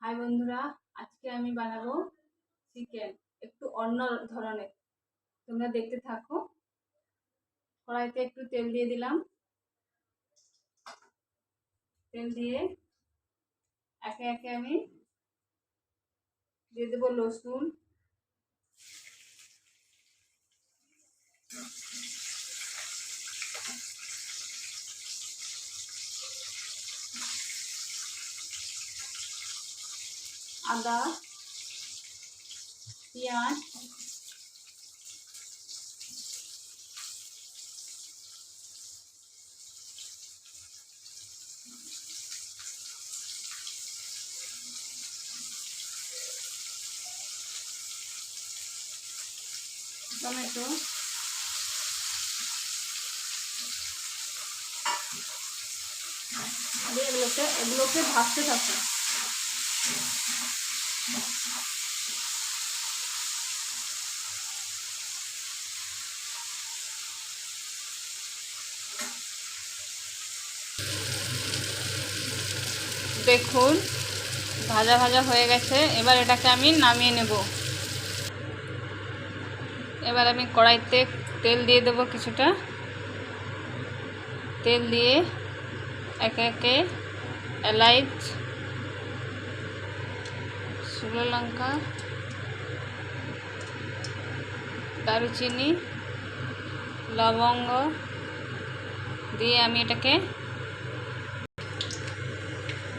High বন্ধুরা, আজকে আমি বানাবো চিকেন একটু অন্য ধরনের। তোমরা দেখতে থাকো। কড়াইতে একটু তেল দিয়ে দিলাম। তেল দিয়ে একে একে আমি দিয়ে দেবো রসুন, আদা, পেঁয়াজ, টমেটো দিয়ে এগুলোকে ভাজতে থাকো। দেখুন ভাজা ভাজা হয়ে গেছে। এবার এটাকে আমি নামিয়ে নেব। এবার আমি কড়াইতে তেল দিয়ে দেবো কিছুটা। তেল দিয়ে একে একে এলাচ, শুকনো লঙ্কা, দারুচিনি, লবঙ্গ দিয়ে আমি এটাকে,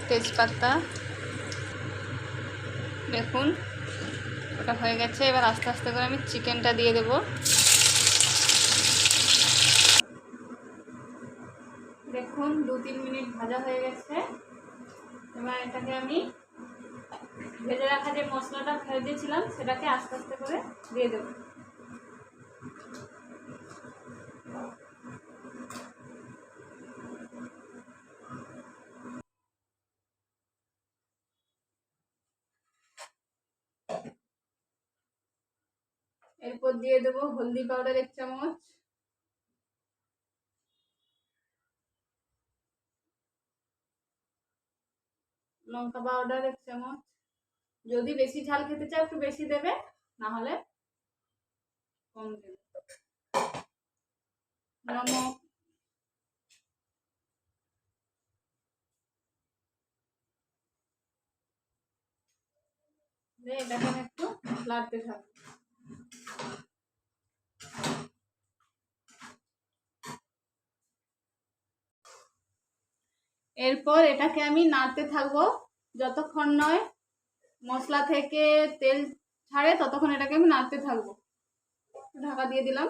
তেজপাতা, দেখুন ওটা হয়ে গেছে। এবার আস্তে আস্তে করে আমি চিকেনটা দিয়ে দেব। দেখুন 2-3 মিনিট ভাজা হয়ে গেছে। এবার এটাকে আমি ভেজে রাখা যে মশলাটা ফেলে দিয়েছিলাম সেটাকে আস্তে আস্তে করে দিয়ে দেব। এরপর দিয়ে দেবো হলদি পাউডার 1 চামচ, লঙ্কা পাউডার 1 চামচ। যদি বেশি ঝাল খেতে চাও একটু বেশি দেবে, না হলে কম দেবে। নমক, এটাকে একটু নাড়তে থাকবো। এরপর এটাকে আমি নাড়তে থাকবো যতক্ষণ নয় মশলা থেকে তেল ছাড়ে, ততক্ষণ এটাকে আমি নাড়তে থাকবো। ঢাকা দিয়ে দিলাম।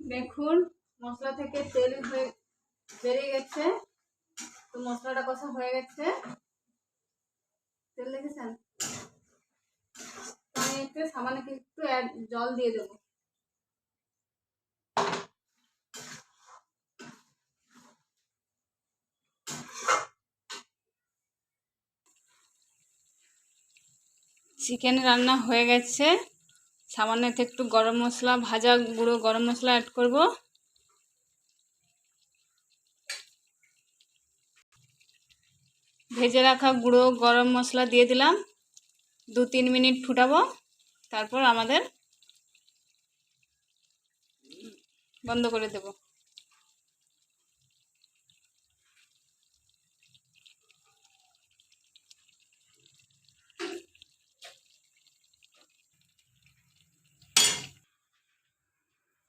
দেখুন মশলা থেকে তেল বেরিয়ে গেছে। তো মশলাটা কষা হয়ে গেছে। তেল দেখেছেন? আমি একটু সামান্য একটু জল দিয়ে দেবো। চিকেন রান্না হয়ে গেছে। সামান্য একটু গরম মশলা, ভাজা গুঁড়ো গরম মশলা অ্যাড করব। ভেজে রাখা গুঁড়ো গরম মশলা দিয়ে দিলাম। 2-3 মিনিট ফুটাবো, তারপর আমাদের বন্ধ করে দেব।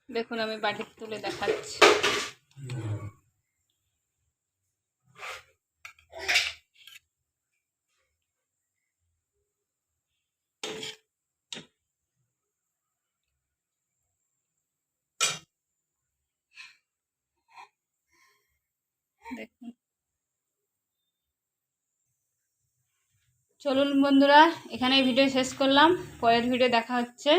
দেখুন আমি বাটিতে তুলে দেখাচ্ছি। দেখুন, চলুন বন্ধুরা, এখানে ভিডিও শেষ করলাম। পরের ভিডিও দেখা হচ্ছে।